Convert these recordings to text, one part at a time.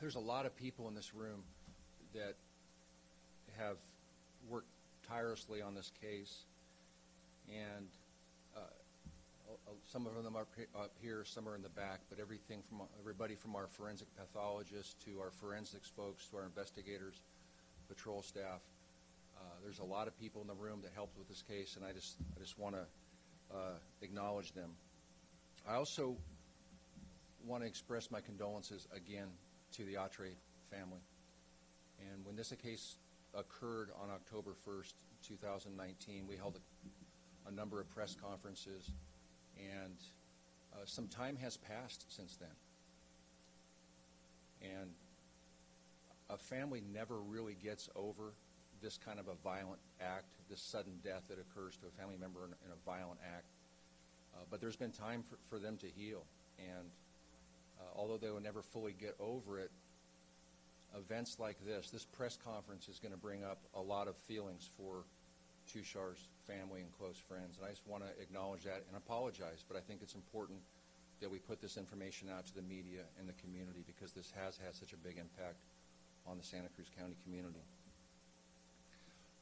there's a lot of people in this room that have worked tirelessly on this case, and some of them are up here, some are in the back, but everybody from our forensic pathologists to our forensics folks to our investigators, patrol staff. There's a lot of people in the room that helped with this case, and I just want to acknowledge them. I also want to express my condolences again to the Atre family. And when this case occurred on October 1st, 2019, we held a number of press conferences, and some time has passed since then. And a family never really gets over this kind of a violent act, this sudden death that occurs to a family member in a violent act. But there's been time for them to heal. And although they will never fully get over it, events like this press conference is going to bring up a lot of feelings for Tushar's family and close friends. And I just want to acknowledge that and apologize, but I think it's important that we put this information out to the media and the community, because this has had such a big impact on the Santa Cruz County community.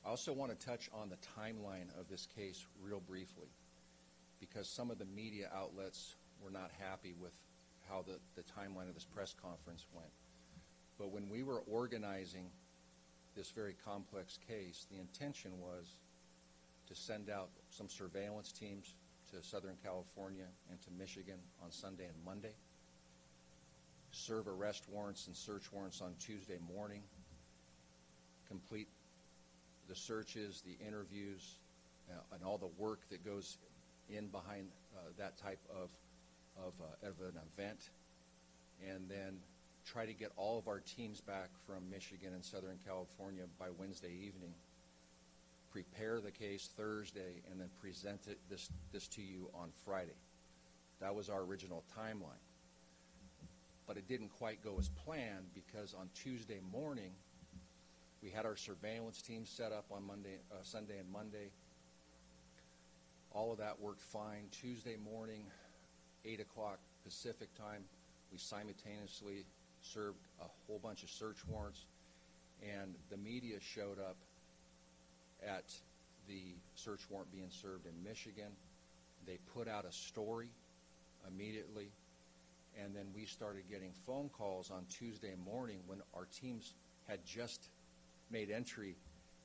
I also want to touch on the timeline of this case real briefly, because some of the media outlets were not happy with how the timeline of this press conference went. But when we were organizing this very complex case, the intention was to send out some surveillance teams to Southern California and to Michigan on Sunday and Monday, serve arrest warrants and search warrants on Tuesday morning, complete the searches, the interviews, and all the work that goes in behind that type of an event, and then try to get all of our teams back from Michigan and Southern California by Wednesday evening, prepare the case Thursday, and then present this to you on Friday. That was our original timeline. But it didn't quite go as planned, because on Tuesday morning, we had our surveillance team set up on Sunday and Monday. All of that worked fine. Tuesday morning, 8 o'clock Pacific time, we simultaneously served a whole bunch of search warrants, and the media showed up at the search warrant being served in Michigan. They put out a story immediately, and then we started getting phone calls on Tuesday morning when our teams had just made entry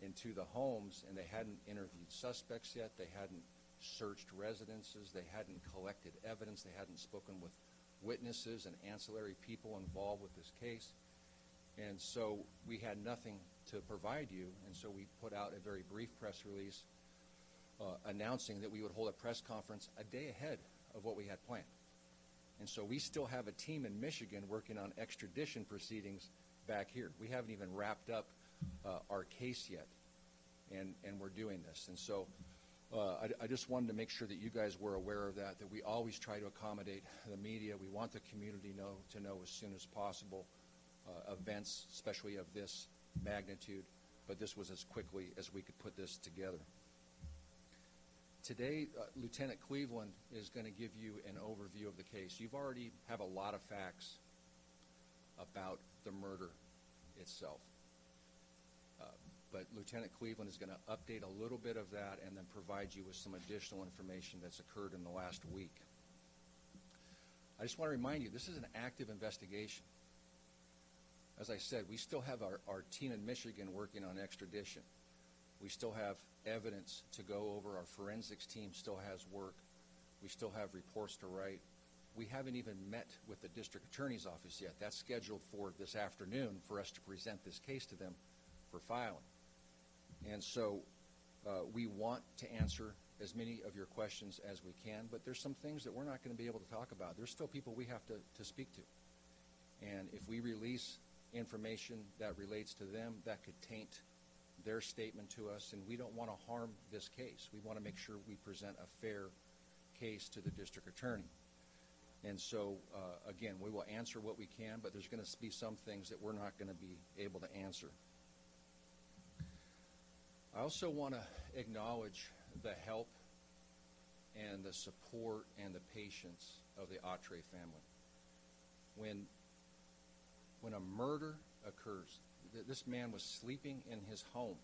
into the homes, and they hadn't interviewed suspects yet, they hadn't searched residences, they hadn't collected evidence, they hadn't spoken with witnesses and ancillary people involved with this case. And so we had nothing to provide you, and so we put out a very brief press release announcing that we would hold a press conference a day ahead of what we had planned. And so we still have a team in Michigan working on extradition proceedings back here. We haven't even wrapped up our case yet, and we're doing this. And so I just wanted to make sure that you guys were aware of that we always try to accommodate the media. We want the community to know as soon as possible events, especially of this magnitude, but this was as quickly as we could put this together. Today, Lieutenant Cleveland is going to give you an overview of the case. You've already have a lot of facts about the murder itself. But Lieutenant Cleveland is going to update a little bit of that and then provide you with some additional information that's occurred in the last week. I just want to remind you, this is an active investigation. As I said, we still have our team in Michigan working on extradition. We still have evidence to go over. Our forensics team still has work. We still have reports to write. We haven't even met with the district attorney's office yet. That's scheduled for this afternoon for us to present this case to them for filing. And so we want to answer as many of your questions as we can, but there's some things that we're not going to be able to talk about. There's still people we have to speak to. And if we release information that relates to them, that could taint their statement to us, and we don't want to harm this case. We want to make sure we present a fair case to the district attorney. And so, again, we will answer what we can, but there's going to be some things that we're not going to be able to answer. I also want to acknowledge the help and the support and the patience of the Atre family. When a murder occurs, this man was sleeping in his home.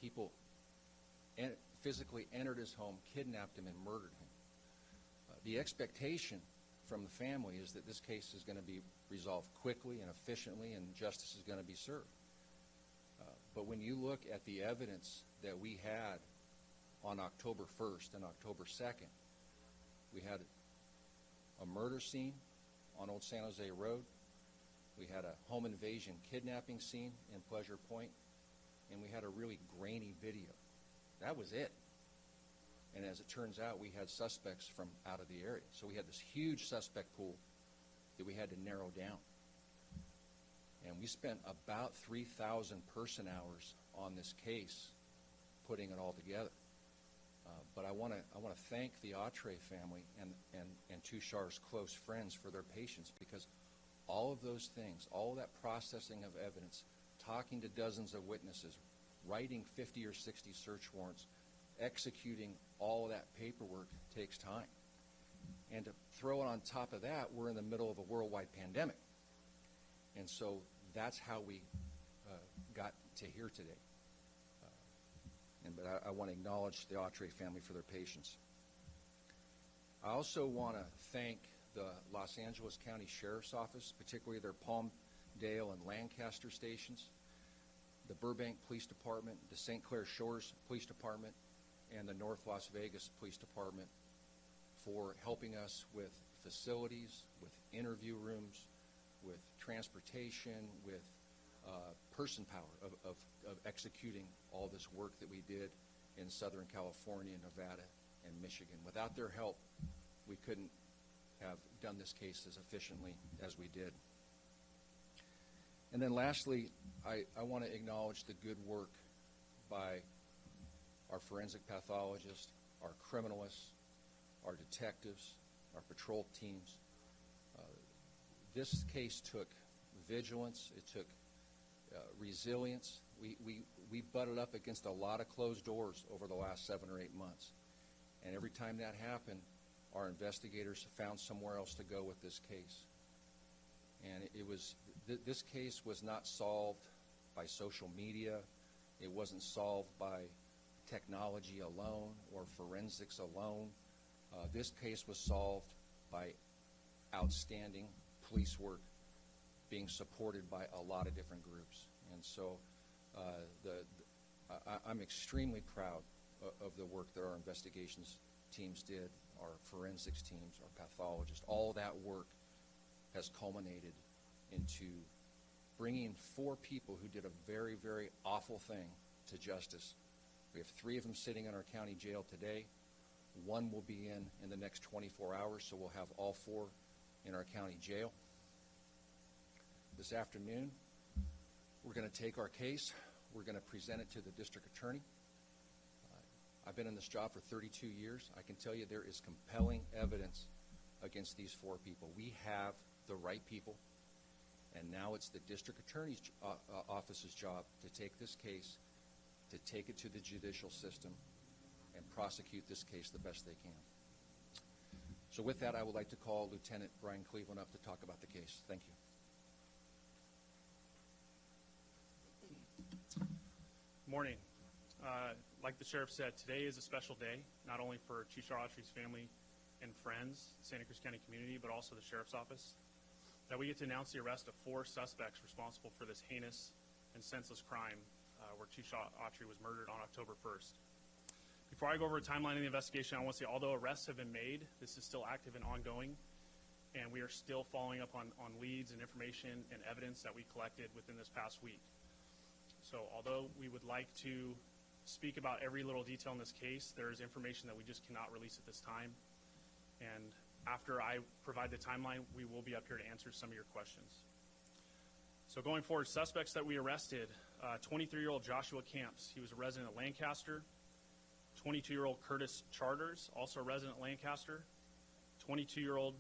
People physically entered his home, kidnapped him, and murdered him. The expectation from the family is that this case is going to be resolved quickly and efficiently, and justice is going to be served. But when you look at the evidence that we had on October 1st and October 2nd, we had a murder scene on Old San Jose Road. We had a home invasion kidnapping scene in Pleasure Point, and we had a really grainy video. That was it. And as it turns out, we had suspects from out of the area. So we had this huge suspect pool that we had to narrow down. And we spent about 3,000 person hours on this case, putting it all together. But I want to thank the Atre family and Tushar's close friends for their patience, because all of those things, all of that processing of evidence, talking to dozens of witnesses, writing 50 or 60 search warrants, executing all of that paperwork takes time. And to throw it on top of that, we're in the middle of a worldwide pandemic. And so that's how we got to here today. But I want to acknowledge the Atre family for their patience. I also want to thank the Los Angeles County Sheriff's Office, particularly their Palmdale and Lancaster stations, the Burbank Police Department, the St. Clair Shores Police Department, and the North Las Vegas Police Department for helping us with facilities, with interview rooms, with transportation, with person power of executing all this work that we did in Southern California, Nevada, and Michigan. Without their help, we couldn't have done this case as efficiently as we did. And then lastly, I want to acknowledge the good work by our forensic pathologists, our criminalists, our detectives, our patrol teams. This case took vigilance. It took resilience. We butted up against a lot of closed doors over the last 7 or 8 months. And every time that happened, our investigators found somewhere else to go with this case. And this case was not solved by social media. It wasn't solved by technology alone or forensics alone. This case was solved by outstanding police work being supported by a lot of different groups. And so I'm extremely proud of the work that our investigations teams did, our forensics teams, our pathologists. All that work has culminated into bringing 4 people who did a very, very awful thing to justice. We have 3 of them sitting in our county jail today. 1 will be in the next 24 hours, so we'll have all 4 in our county jail. This afternoon, we're going to take our case. We're going to present it to the district attorney. I've been in this job for 32 years. I can tell you there is compelling evidence against these 4 people. We have the right people, and now it's the district attorney's office's job to take this case, to take it to the judicial system, and prosecute this case the best they can. So with that, I would like to call Lieutenant Brian Cleveland up to talk about the case. Thank you. Morning. Like the sheriff said, today is a special day, not only for Tushar Atre's family and friends, Santa Cruz County community, but also the sheriff's office, that we get to announce the arrest of 4 suspects responsible for this heinous and senseless crime where Tushar Atre was murdered on October 1st. Before I go over a timeline of the investigation, I want to say, although arrests have been made, this is still active and ongoing, and we are still following up on leads and information and evidence that we collected within this past week. So although we would like to speak about every little detail in this case, there is information that we just cannot release at this time. And after I provide the timeline, we will be up here to answer some of your questions. So going forward, suspects that we arrested, 23-year-old Joshua Camps. He was a resident of Lancaster. 22-year-old Curtis Charters, also a resident of Lancaster. 22-year-old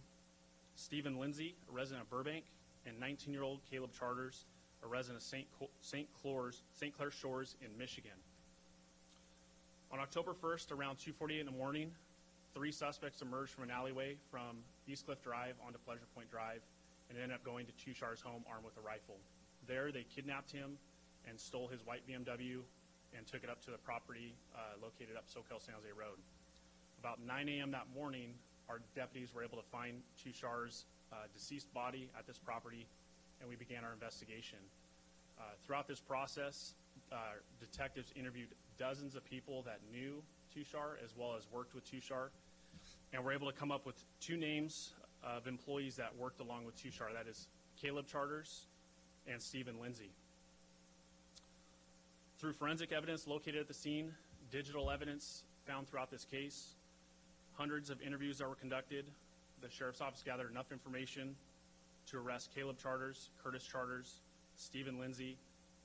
Stephen Lindsay, a resident of Burbank. And 19-year-old Caleb Charters, a resident of St. Clair Shores in Michigan. On October 1st, around 2:48 in the morning, 3 suspects emerged from an alleyway from East Cliff Drive onto Pleasure Point Drive and ended up going to Tushar's home armed with a rifle. There, they kidnapped him and stole his white BMW and took it up to the property located up SoCal San Jose Road. About 9 a.m. that morning, our deputies were able to find Tushar's deceased body at this property, and we began our investigation. Throughout this process, detectives interviewed dozens of people that knew Tushar as well as worked with Tushar, and were able to come up with 2 names of employees that worked along with Tushar. That is Caleb Charters and Stephen Lindsay. Through forensic evidence located at the scene, digital evidence found throughout this case, hundreds of interviews that were conducted, the Sheriff's Office gathered enough information to arrest Caleb Charters, Curtis Charters, Stephen Lindsay,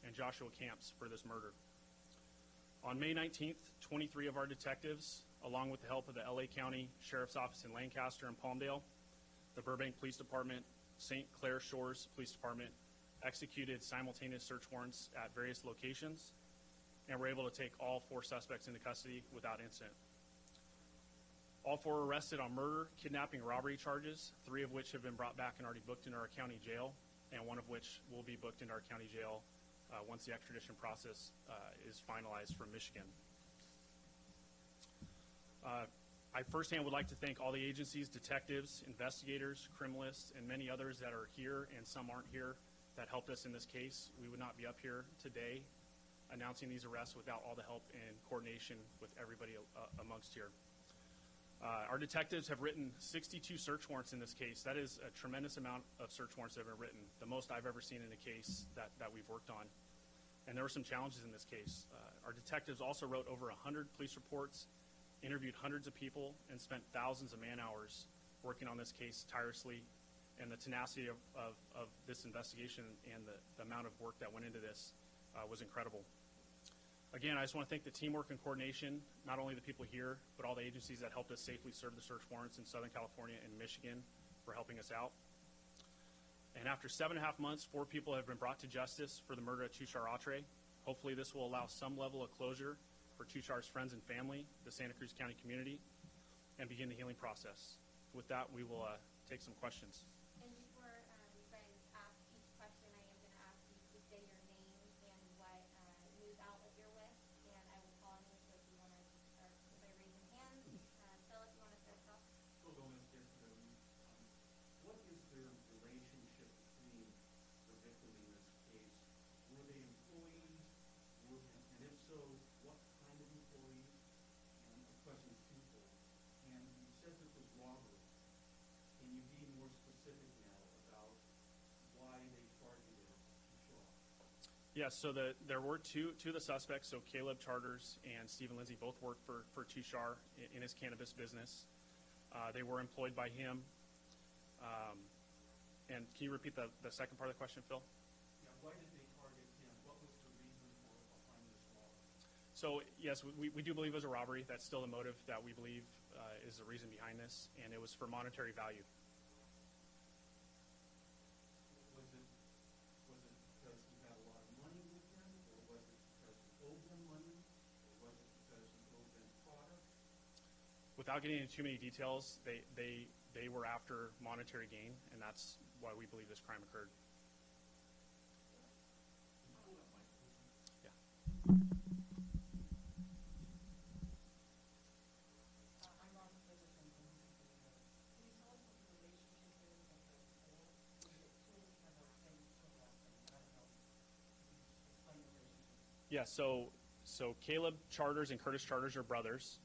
and Joshua Camps for this murder. On May 19th, 23 of our detectives, along with the help of the LA County Sheriff's Office in Lancaster and Palmdale, the Burbank Police Department, St. Clair Shores Police Department, executed simultaneous search warrants at various locations, and were able to take all 4 suspects into custody without incident. All 4 were arrested on murder, kidnapping, and robbery charges, 3 of which have been brought back and already booked into our county jail, and 1 of which will be booked into our county jail once the extradition process is finalized from Michigan. I firsthand would like to thank all the agencies, detectives, investigators, criminalists, and many others that are here and some aren't here that helped us in this case. We would not be up here today announcing these arrests without all the help and coordination with everybody amongst here. Our detectives have written 62 search warrants in this case. That is a tremendous amount of search warrants that have been written, the most I've ever seen in a case that we've worked on. And there were some challenges in this case. Our detectives also wrote over 100 police reports, interviewed hundreds of people, and spent thousands of man-hours working on this case tirelessly. And the tenacity of this investigation and the amount of work that went into this was incredible. Again, I just want to thank the teamwork and coordination, not only the people here, but all the agencies that helped us safely serve the search warrants in Southern California and Michigan for helping us out. And after 7.5 months, 4 people have been brought to justice for the murder of Tushar Atre. Hopefully this will allow some level of closure for Tushar's friends and family, the Santa Cruz County community, and begin the healing process. With that, we will take some questions. And before you guys ask each question, I am going to ask you to say your name and what news outlet you're with, and I will call on you. So if you want to start by raising hands, Phil, if you want to start off. Phil Gomez here for what is the relationship between the victim in this case? Were they employees? And if so, what kind of employees? And the question is twofold. And you said this was robbery. Can you be more specific now about why they targeted Tushar? Yes, so there were two of the suspects, so Caleb Charters and Stephen Lindsay both worked for Tushar in his cannabis business. They were employed by him. And can you repeat the second part of the question, Phil? Yeah, why did they target him? What was the reason behind this robbery? So, yes, we do believe it was a robbery. That's still the motive that we believe is the reason behind this, and it was for monetary value. Was it because he had a lot of money with him, or was it because he owed them money, or was it because he owed them product? Without getting into too many details, they were after monetary gain, and that's why we believe this crime occurred. Yeah. I'm Ron Ferguson from Mexico. Can you tell us what the relationship is of the four? Two of them are the same, two of them are the same. I don't know. Explain the relationship. Yeah, so Caleb Charters and Curtis Charters are brothers.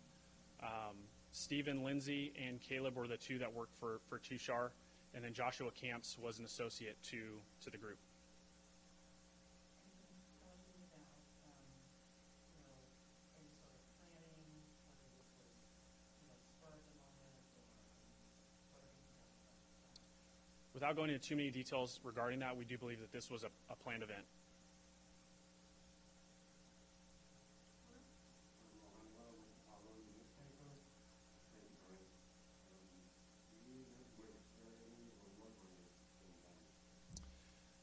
Stephen Lindsay and Caleb were the 2 that worked for Tushar, and then Joshua Camps was an associate to the group. And can you tell us about, any sort of planning, whether this was, spur of the moment, or what are Without going into too many details regarding that, we do believe that this was a planned event.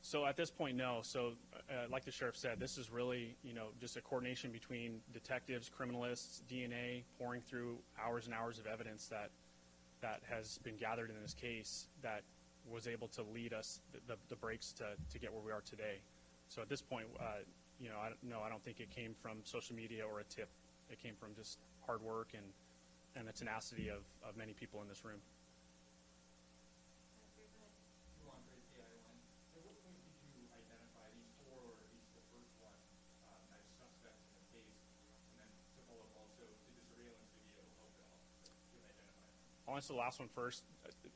So at this point, no. So like the sheriff said, this is really, just a coordination between detectives, criminalists, DNA, pouring through hours and hours of evidence that has been gathered in this case that was able to lead us the breaks to get where we are today. So at this point, I don't think it came from social media or a tip. It came from just hard work and the tenacity of many people in this room. You on Great PI1. At what point did you identify these four, or at least the first one, as suspects in the case? And then to follow up also, did the surveillance video help at all with identifying them? I'll answer the last one first.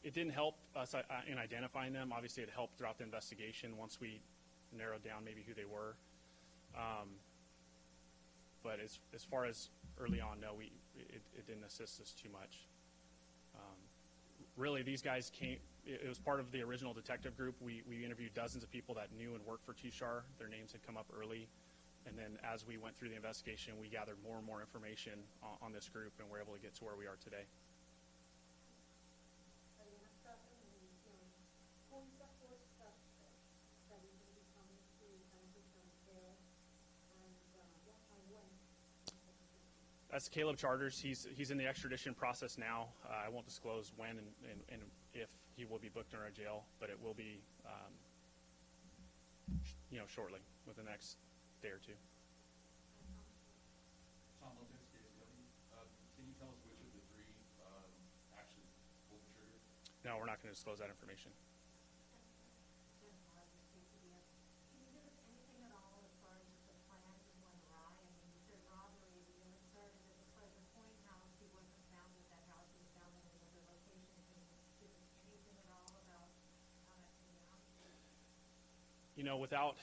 It didn't help us in identifying them. Obviously, it helped throughout the investigation once we narrowed down maybe who they were. But as far as early on, no, it didn't assist us too much. Really, these guys came. It was part of the original detective group. We interviewed dozens of people that knew and worked for Tushar. Their names had come up early. And then as we went through the investigation, we gathered more and more information on this group, and we're able to get to where we are today. That's Caleb Charters. He's in the extradition process now. I won't disclose when and if he will be booked in our jail, but it will be, shortly, within the next day or two. Tom Lopez, KSW. Can you tell us which of the three actually pulled the trigger? No, we're not going to disclose that information. Can you give us anything at all as far as the plan that went awry? I mean, you said robbery, you know, it started at the Pleasant Point house. He wasn't found at that house. He was found in another location. Can you give us anything at all about how that came out? Without,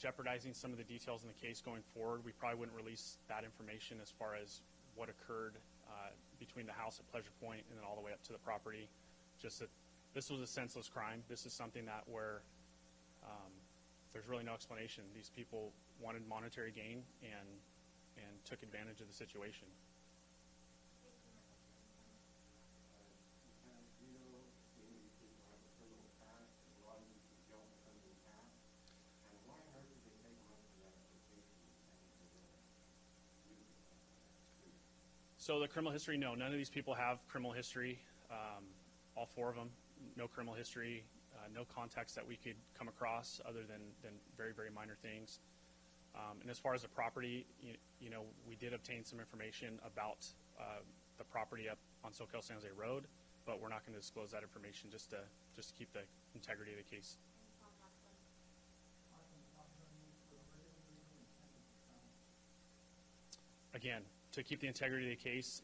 jeopardizing some of the details in the case going forward, we probably wouldn't release that information as far as what occurred between the house at Pleasure Point and then all the way up to the property. Just that this was a senseless crime. This is something that where there's really no explanation. These people wanted monetary gain and took advantage of the situation. So the criminal history, no, none of these people have criminal history. All four of them, no criminal history, no contacts that we could come across other than very, very minor things. And as far as the property, we did obtain some information about the property up on SoCal San Jose Road, but we're not going to disclose that information just to keep the integrity of the case. Again, to keep the integrity of the case,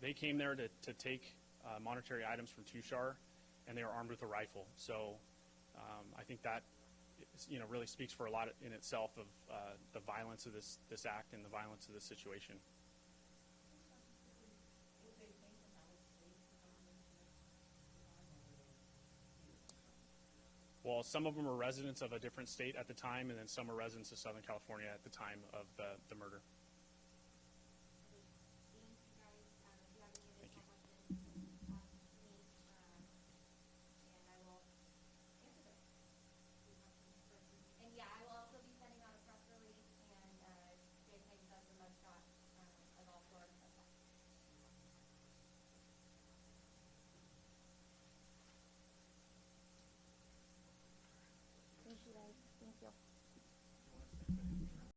they came there to take monetary items from Tushar, and they were armed with a rifle. So I think that really speaks for a lot in itself of the violence of this act and the violence of this situation. Well, some of them were residents of a different state at the time, and then some were residents of Southern California at the time of the murder.